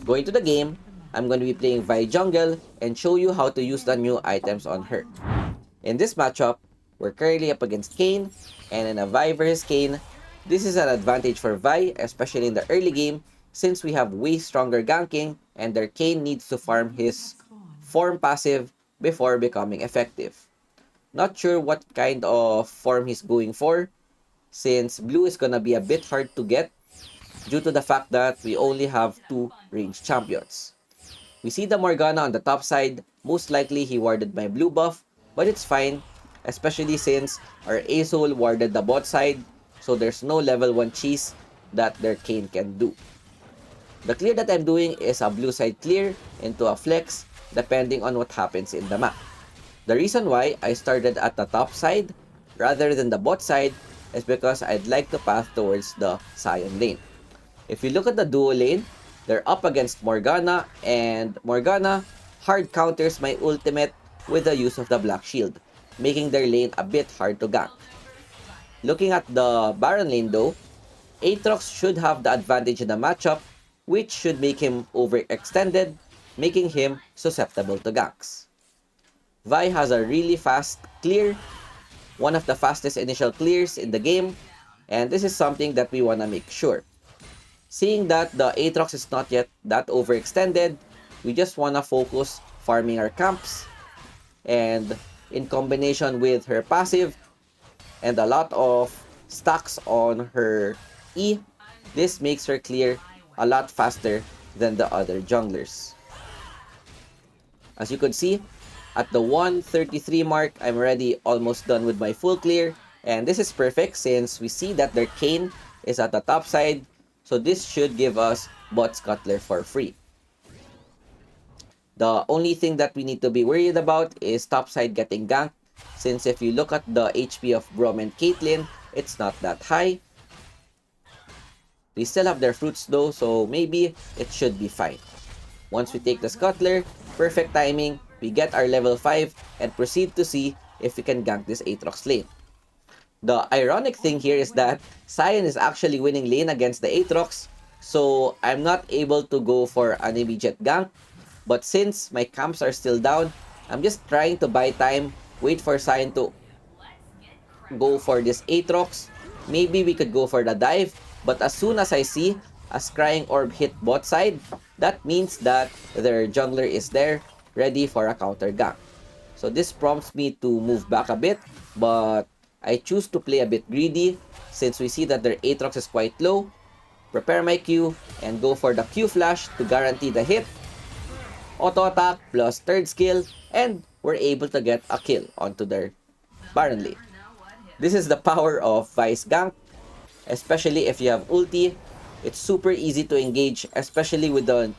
Going to the game, I'm going to be playing Vi Jungle and show you how to use the new items on her. In this matchup, we're currently up against Kayn, and in a Vi versus Kayn, this is an advantage for Vi, especially in the early game, since we have way stronger ganking and their Kayn needs to farm his form passive before becoming effective. Not sure what kind of form he's going for, since blue is gonna be a bit hard to get due to the fact that we only have two ranged champions. We see the Morgana on the top side. Most likely he warded my blue buff, but it's fine, especially since our Azul warded the bot side, so there's no level 1 cheese that their Kayn can do. The clear that I'm doing is a blue side clear into a flex depending on what happens in the map. The reason why I started at the top side rather than the bot side is because I'd like to path towards the Sion lane. If you look at the duo lane, they're up against Morgana, and Morgana hard counters my ultimate with the use of the Black Shield, making their lane a bit hard to gank. Looking at the Baron lane though, Aatrox should have the advantage in the matchup, which should make him overextended, making him susceptible to ganks. Vi has a really fast clear, one of the fastest initial clears in the game, and this is something that we want to make sure. Seeing that the Aatrox is not yet that overextended, we just want to focus farming our camps, and in combination with her passive and a lot of stacks on her E, this makes her clear a lot faster than the other junglers. As you could see, at the 133 mark, I'm already almost done with my full clear, and this is perfect since we see that their Kayn is at the top side, so this should give us bot scuttler for free. The only thing that we need to be worried about is top side getting ganked, since if you look at the HP of Braum and Caitlyn, it's not that high. We still have their fruits though, so maybe it should be fine. Once we take the scuttler, perfect timing, we get our level 5 and proceed to see if we can gank this Aatrox lane. The ironic thing here is that Sion is actually winning lane against the Aatrox, so I'm not able to go for an immediate gank. But since my camps are still down, I'm just trying to buy time, wait for Sion to go for this Aatrox. Maybe we could go for the dive, but as soon as I see a Scrying Orb hit bot side, that means that their jungler is there, ready for a counter gank. So this prompts me to move back a bit, but I choose to play a bit greedy since we see that their Aatrox is quite low. Prepare my Q and go for the Q flash to guarantee the hit. Auto attack plus third skill, and we're able to get a kill onto their Baron lane. This is the power of Vi's gank, especially if you have ulti. It's super easy to engage, especially with the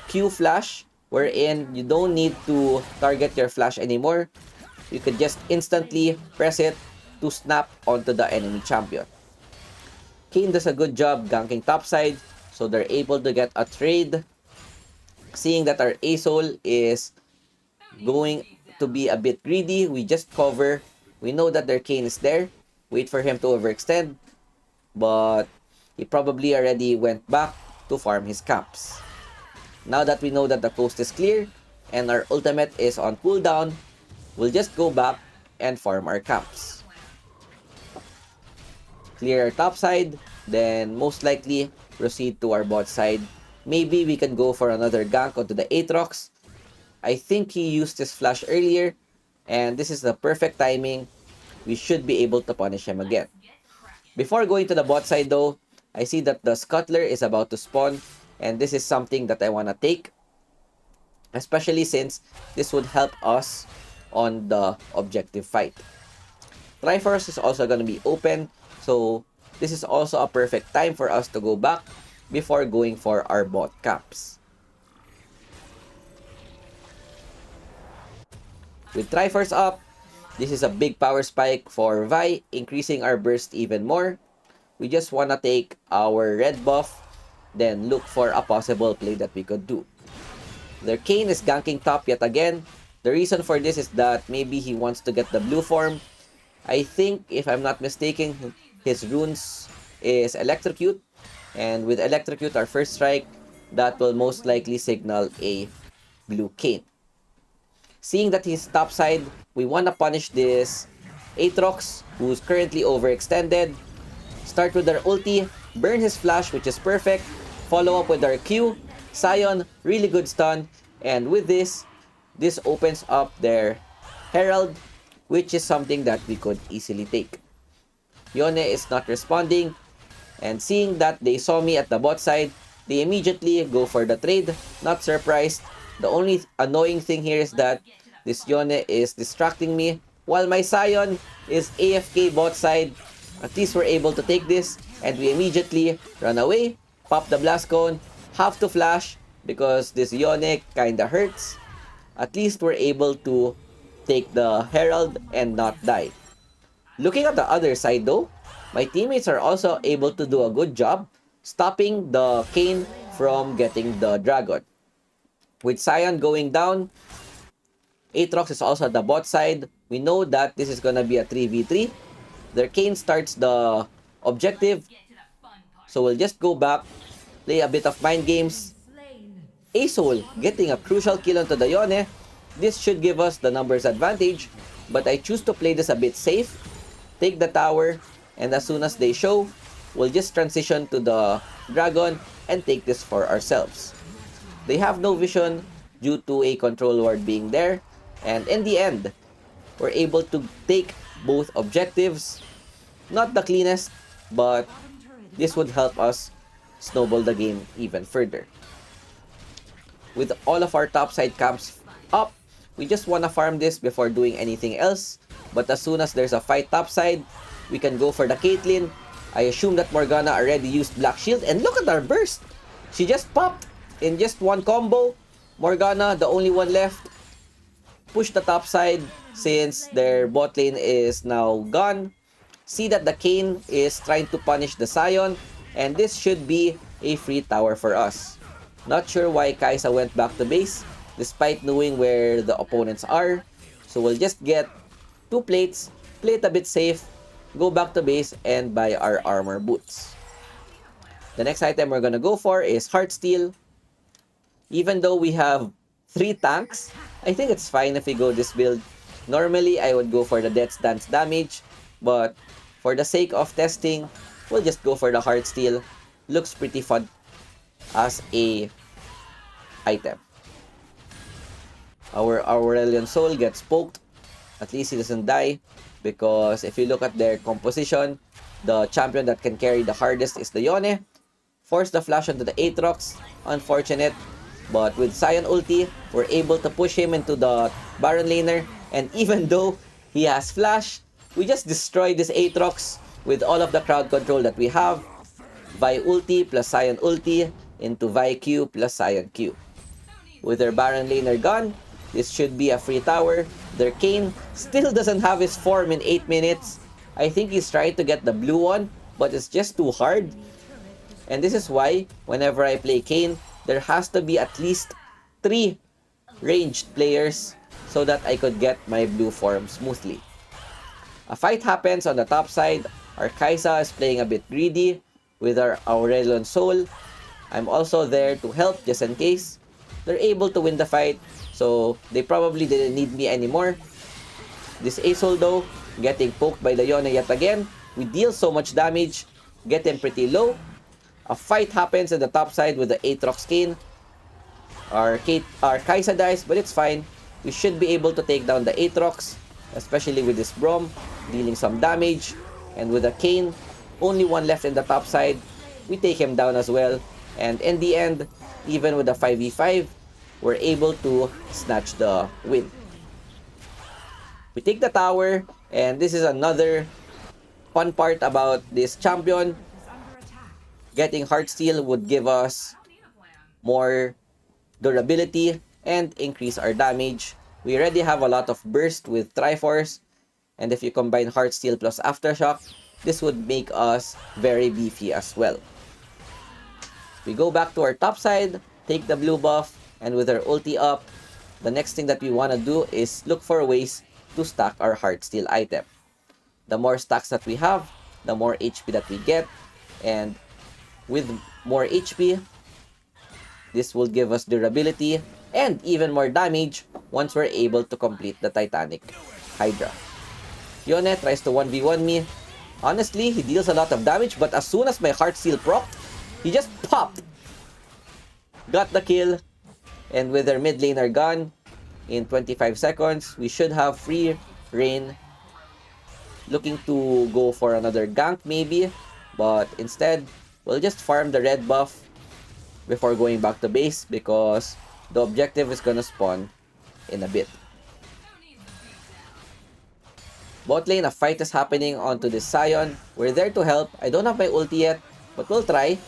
Q flash, wherein you don't need to target your flash anymore. You could just instantly press it to snap onto the enemy champion. Kayn does a good job ganking topside, so they're able to get a trade. Seeing that our Azul is going to be a bit greedy, we just cover. We know that their Kayn is there. Wait for him to overextend, but he probably already went back to farm his camps. Now that we know that the coast is clear and our ultimate is on cooldown, we'll just go back and farm our camps. Clear our top side, then most likely proceed to our bot side. Maybe we can go for another gank onto the Aatrox. I think he used his flash earlier, and this is the perfect timing. We should be able to punish him again. Before going to the bot side though, I see that the scuttler is about to spawn, and this is something that I want to take, especially since this would help us on the objective fight. Triforce is also going to be open, so this is also a perfect time for us to go back before going for our bot camps. With Triforce up, this is a big power spike for Vi, increasing our burst even more. We just want to take our red buff, then look for a possible play that we could do. Their Kayn is ganking top yet again. The reason for this is that maybe he wants to get the blue form. I think, if I'm not mistaken, his runes is Electrocute. And with Electrocute, our first strike, that will most likely signal a blue Kayn. Seeing that he's topside, we want to punish this Aatrox, who's currently overextended. Start with our ulti, burn his flash, which is perfect. Follow up with our Q. Sion, really good stun. And with this opens up their Herald, which is something that we could easily take. Yone is not responding, and seeing that they saw me at the bot side, they immediately go for the trade. Not surprised. The only annoying thing here is that this Yone is distracting me while my Sion is AFK bot side. At least we're able to take this, and we immediately run away, pop the blast cone, have to flash because this Yone kinda hurts. At least we're able to take the Herald and not die. Looking at the other side though, my teammates are also able to do a good job stopping the Kayn from getting the dragon. With Sion going down, Aatrox is also at the bot side. We know that this is gonna be a 3v3. Their Kayn starts the objective, so we'll just go back, play a bit of mind games. Asol getting a crucial kill onto the Yone. This should give us the numbers advantage, but I choose to play this a bit safe. Take the tower, and as soon as they show, we'll just transition to the dragon and take this for ourselves. They have no vision due to a control ward being there, and in the end, we're able to take both objectives. Not the cleanest, but this would help us snowball the game even further. With all of our topside camps up, we just want to farm this before doing anything else. But as soon as there's a fight topside, we can go for the Caitlyn. I assume that Morgana already used Black Shield. And look at our burst! She just popped in just one combo. Morgana, the only one left. Push the topside since their bot lane is now gone. See that the Kayn is trying to punish the Sion. And this should be a free tower for us. Not sure why Kai'Sa went back to base despite knowing where the opponents are. So we'll just get 2 plates, play it a bit safe, go back to base, and buy our armor boots. The next item we're gonna go for is Heartsteel. Even though we have 3 tanks, I think it's fine if we go this build. Normally, I would go for the Death's Dance damage, but for the sake of testing, we'll just go for the Heartsteel. Looks pretty fun as a item. Our Aurelion Soul gets poked. At least he doesn't die, because if you look at their composition, the champion that can carry the hardest is the Yone. Force the flash onto the Aatrox. Unfortunate. But with Sion ulti, we're able to push him into the Baron laner. And even though he has flash, we just destroy this Aatrox with all of the crowd control that we have. Vi ulti plus Sion ulti into Vi Q plus Sion Q. With their Baron laner gone, this should be a free tower. Their Kayn still doesn't have his form in 8 minutes. I think he's trying to get the blue one, but it's just too hard. And this is why, whenever I play Kayn, there has to be at least 3 ranged players so that I could get my blue form smoothly. A fight happens on the top side. Our Kai'Sa is playing a bit greedy with our Aurelion Soul. I'm also there to help just in case. They're able to win the fight, so they probably didn't need me anymore. This Asol though, getting poked by the Yone yet again. We deal so much damage, get him pretty low. A fight happens in the top side with the Aatrox Kayn. Our Kai'Sa dies, but it's fine. We should be able to take down the Aatrox, especially with this Braum, dealing some damage. And with the Kayn, only one left in the top side, we take him down as well. And in the end, even with the 5v5, we're able to snatch the win. We take the tower, and this is another fun part about this champion. Getting Heartsteel would give us more durability and increase our damage. We already have a lot of burst with Triforce, and if you combine Heartsteel plus Aftershock, this would make us very beefy as well. We go back to our top side, take the blue buff, and with our ulti up, the next thing that we want to do is look for ways to stack our Heartsteel item. The more stacks that we have, the more HP that we get, and with more HP, This will give us durability and even more damage once we're able to complete the Titanic Hydra. Yone tries to 1v1 me. Honestly, he deals a lot of damage, but as soon as my Heart Seal proc, he just popped. Got the kill, and with their mid laner gone, in 25 seconds, we should have free reign. Looking to go for another gank maybe, but instead, we'll just farm the red buff before going back to base because the objective is gonna spawn in a bit. Bot lane, a fight is happening onto this Sion. We're there to help. I don't have my ulti yet, but we'll try.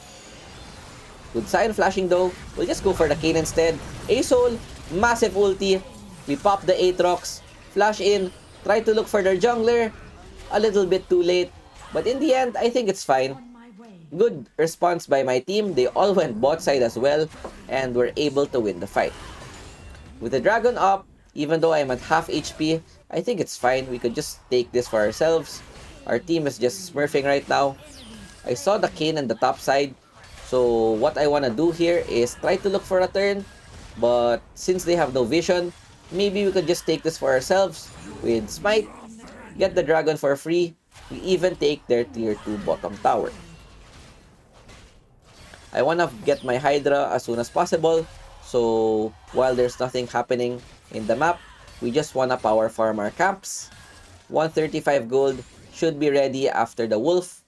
With Sion flashing though, we'll just go for the Kayn instead. Asol, massive ulti. We pop the Aatrox, flash in, try to look for their jungler. A little bit too late, but in the end, I think it's fine. Good response by my team. They all went bot side as well, and were able to win the fight. With the dragon up, even though I'm at half HP, I think it's fine. We could just take this for ourselves. Our team is just smurfing right now. I saw the Kayn on the top side, so what I want to do here is try to look for a turn. But since they have no vision, maybe we could just take this for ourselves with Smite, get the dragon for free. We even take their tier 2 bottom tower. I want to get my Hydra as soon as possible, so while there's nothing happening in the map, we just want to power farm our camps. 135 gold should be ready after the wolf.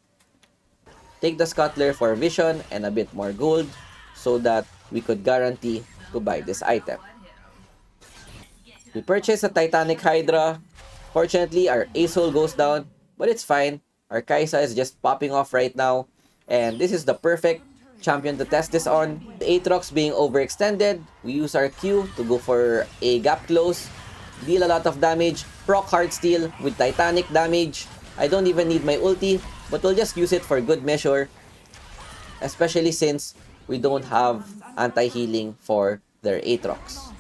Take the scuttler for vision and a bit more gold so that we could guarantee to buy this item. We purchase a Titanic Hydra. Fortunately, our Asol goes down, but it's fine. Our Kai'Sa is just popping off right now, and this is the perfect champion to test this on. The Aatrox being overextended, we use our Q to go for a gap close, deal a lot of damage, proc Heart Steal with Titanic damage. I don't even need my ulti, but we'll just use it for good measure, especially since we don't have anti-healing for their Aatrox.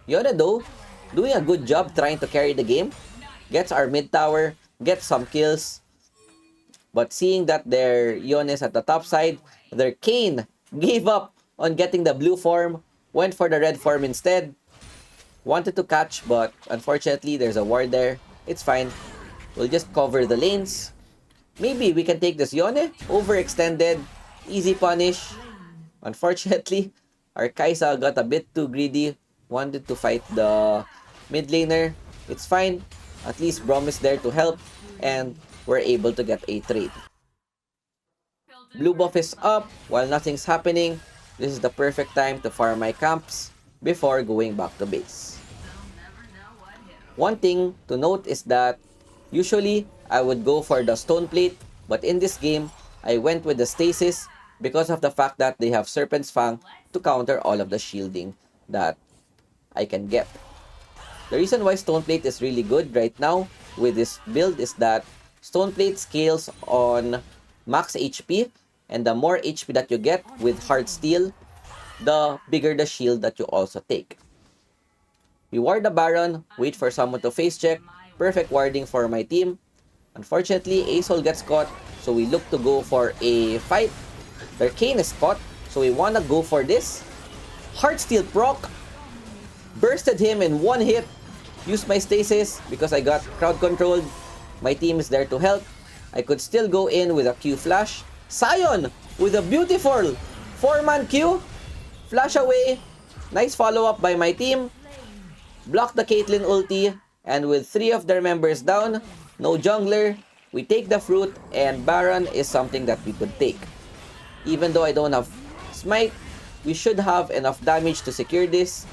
Yone though, doing a good job trying to carry the game, gets our mid tower, gets some kills, but seeing that their Yone is at the top side, their Kayn gave up on getting the blue form, went for the red form instead. Wanted to catch, but unfortunately there's a ward there. It's fine. We'll just cover the lanes. Maybe we can take this Yone. Overextended. Easy punish. Unfortunately, our Kai'Sa got a bit too greedy. Wanted to fight the mid laner. It's fine. At least Braum is there to help. And we're able to get a trade. Blue buff is up while nothing's happening. This is the perfect time to farm my camps before going back to base. One thing to note is that usually I would go for the stone plate, but in this game I went with the stasis because of the fact that they have Serpent's Fang to counter all of the shielding that I can get. The reason why stone plate is really good right now with this build is that stone plate scales on max HP, and the more HP that you get with Heart Steal, the bigger the shield that you also take. We ward the Baron, wait for someone to face check. Perfect warding for my team. Unfortunately, Asol gets caught, so we look to go for a fight. Their Kayn is caught, so we wanna go for this. Heart Steal proc. Bursted him in one hit. Used my stasis because I got crowd controlled. My team is there to help. I could still go in with a Q flash. Sion with a beautiful 4-man Q. Flash away. Nice follow-up by my team. Block the Caitlyn ulti. And with 3 of their members down, no jungler, we take the fruit, and Baron is something that we could take. Even though I don't have smite, we should have enough damage to secure this.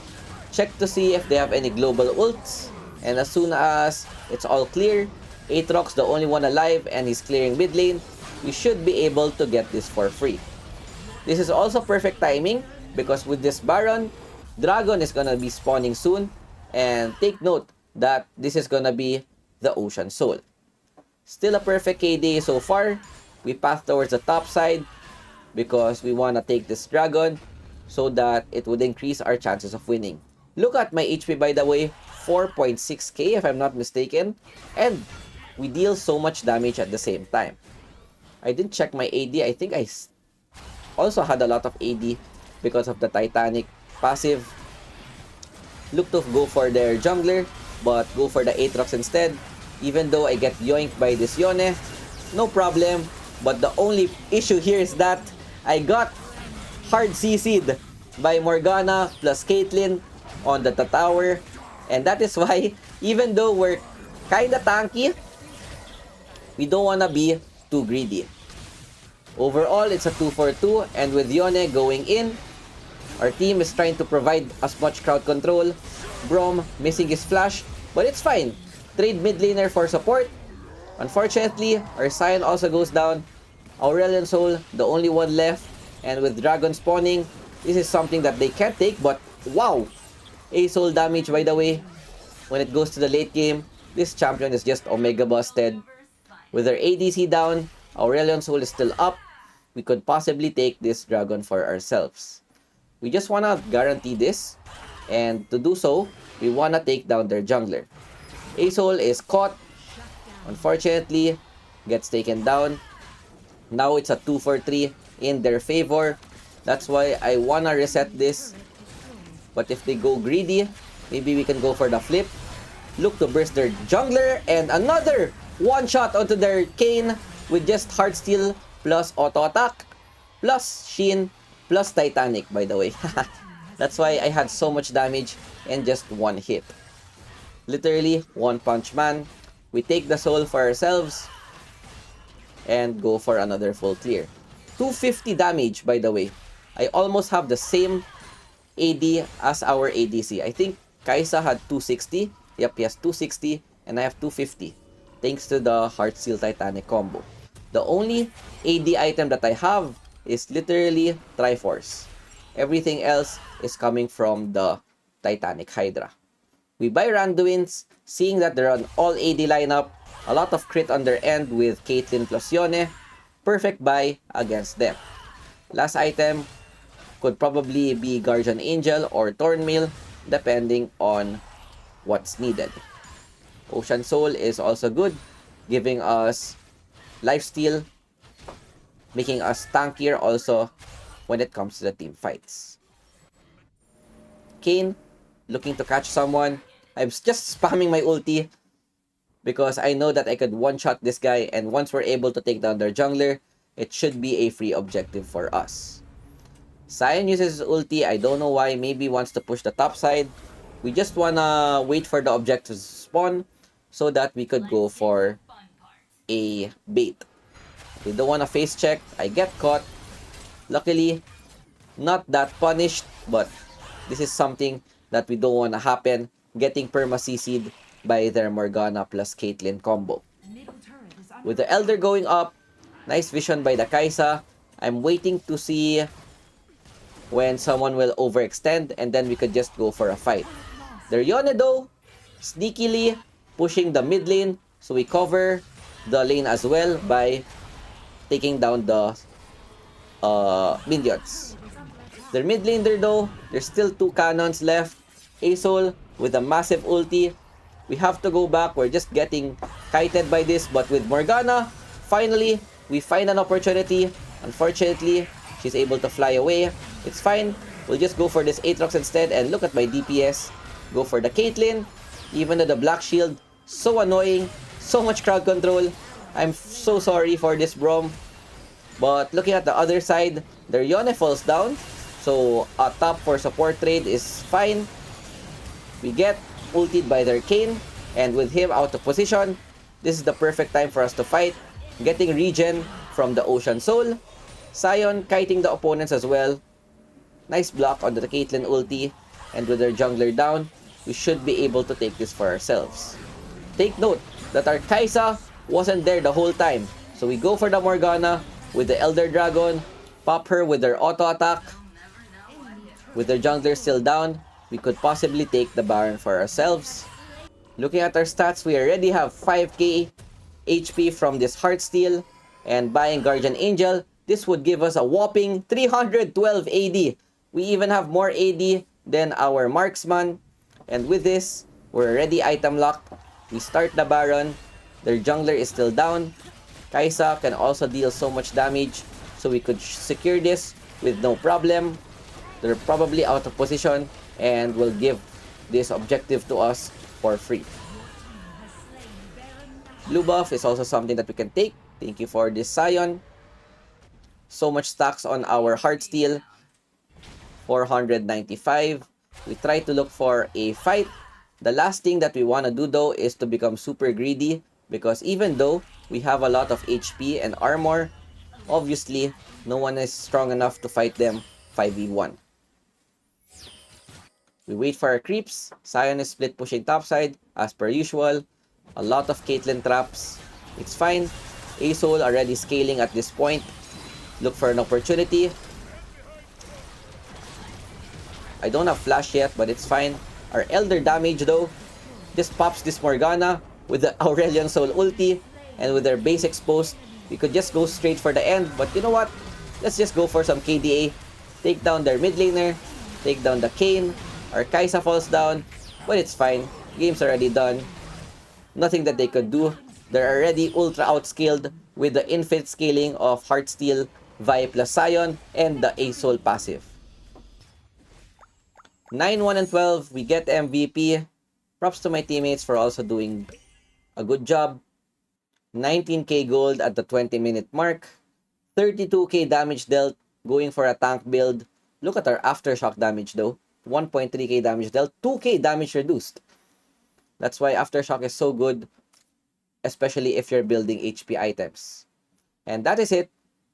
Check to see if they have any global ults. And as soon as it's all clear, Aatrox the only one alive and he's clearing mid lane, we should be able to get this for free. This is also perfect timing because with this Baron, Dragon is gonna be spawning soon, and take note that this is gonna be the Ocean Soul. Still a perfect KD so far. We path towards the top side because we wanna take this Dragon so that it would increase our chances of winning. Look at my HP, by the way, 4.6k if I'm not mistaken, and we deal so much damage at the same time. I didn't check my AD. I think I also had a lot of AD because of the Titanic passive. Look to go for their jungler, but go for the Aatrox instead. Even though I get yoinked by this Yone, no problem. But the only issue here is that I got hard CC'd by Morgana plus Caitlyn on the tower. And that is why, even though we're kinda tanky, we don't wanna be too greedy. Overall, it's a 2-for-2, and with Yone going in, our team is trying to provide as much crowd control. Braum missing his flash, but it's fine. Trade mid laner for support. Unfortunately, our Sion also goes down. Aurelion Soul, the only one left. And with Dragon spawning, this is something that they can't take, but wow! A soul damage, by the way. When it goes to the late game, this champion is just Omega busted. With their ADC down, Aurelion Soul is still up. We could possibly take this dragon for ourselves. We just wanna guarantee this, and to do so, we wanna take down their jungler. A-Soul is caught. Unfortunately, gets taken down. Now it's a 2-for-3 in their favor. That's why I wanna reset this. But if they go greedy, maybe we can go for the flip. Look to burst their jungler, and another one shot onto their Kayn with just Heartsteel plus auto attack plus Shin plus Titanic, by the way. That's why I had so much damage and just one hit. Literally, one punch man. We take the soul for ourselves and go for another full clear. 250 damage, by the way. I almost have the same AD as our ADC. I think Kai'Sa had 260. Yep, he has 260 and I have 250. Thanks to the Heartsteel Titanic combo. The only AD item that I have is literally Triforce. Everything else is coming from the Titanic Hydra. We buy Randuins, seeing that they're an all AD lineup, a lot of crit on their end with Caitlyn plus Yone. Perfect buy against them. Last item could probably be Guardian Angel or Thornmail, depending on what's needed. Ocean Soul is also good, giving us lifesteal, making us tankier also when it comes to the team fights. Kayn, looking to catch someone. I'm just spamming my ulti because I know that I could one-shot this guy, and once we're able to take down their jungler, it should be a free objective for us. Sion uses his ulti. I don't know why. Maybe wants to push the top side. We just wanna wait for the objectives to spawn so that we could go for a bait. We don't wanna face check. I get caught. Luckily, not that punished, but this is something that we don't wanna happen. Getting perma CC'd by their Morgana plus Caitlyn combo. With the Elder going up, nice vision by the Kai'Sa. I'm waiting to see when someone will overextend, and then we could just go for a fight. Their Yone though, sneakily pushing the mid lane, so we cover the lane as well by taking down the minions. Their mid laner though, there's still 2 cannons left. A-Soul with a massive ulti. We have to go back. We're just getting kited by this, but with Morgana, finally, we find an opportunity. Unfortunately, she's able to fly away. It's fine. We'll just go for this Aatrox instead, and look at my DPS. Go for the Caitlyn. Even though the Black Shield, so annoying. So much crowd control. I'm so sorry for this Braum. But looking at the other side, their Yone falls down. So a top for support trade is fine. We get ulted by their Kayn, and with him out of position, this is the perfect time for us to fight. Getting regen from the Ocean Soul. Sion kiting the opponents as well. Nice block on the Caitlyn ulti, and with their jungler down, we should be able to take this for ourselves. Take note that our Kai'Sa wasn't there the whole time, so we go for the Morgana with the Elder Dragon, pop her with their auto attack. With their jungler still down, we could possibly take the Baron for ourselves. Looking at our stats, we already have 5k HP from this Heartsteel, and buying Guardian Angel, this would give us a whopping 312 AD. We even have more AD than our Marksman, and with this, we're already item locked. We start the Baron, their jungler is still down. Kai'Sa can also deal so much damage, so we could secure this with no problem. they're probably out of position and will give this objective to us for free. Blue buff is also something that we can take. Thank you for this Scion. So much stacks on our Heartsteel. 495. We try to look for a fight. The last thing that we want to do though is to become super greedy, because even though we have a lot of HP and armor, obviously no one is strong enough to fight them 5v1. We wait for our creeps. Scion is split pushing topside as per usual. A lot of Caitlyn traps. It's fine. Azul already scaling at this point. Look for an opportunity. I don't have flash yet, but it's fine. Our Elder damage though, just pops this Morgana with the Aurelion Soul ulti, and with their base exposed, we could just go straight for the end. But you know what? Let's just go for some KDA. Take down their mid laner, take down the Kayn. Our Kai'Sa falls down, but it's fine. Game's already done. Nothing that they could do. They're already ultra outscaled with the infinite scaling of Heartsteel, Vi plus Scion, and the Azul passive. 9, 1, and 12, we get MVP. Props to my teammates for also doing a good job. 19k gold at the 20-minute mark. 32k damage dealt, going for a tank build. Look at our aftershock damage though. 1.3k damage dealt, 2k damage reduced. That's why aftershock is so good, especially if you're building HP items. And that is it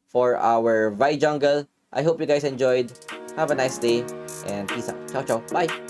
for our Vi Jungle. I hope you guys enjoyed. Have a nice day and peace out. Ciao, ciao. Bye.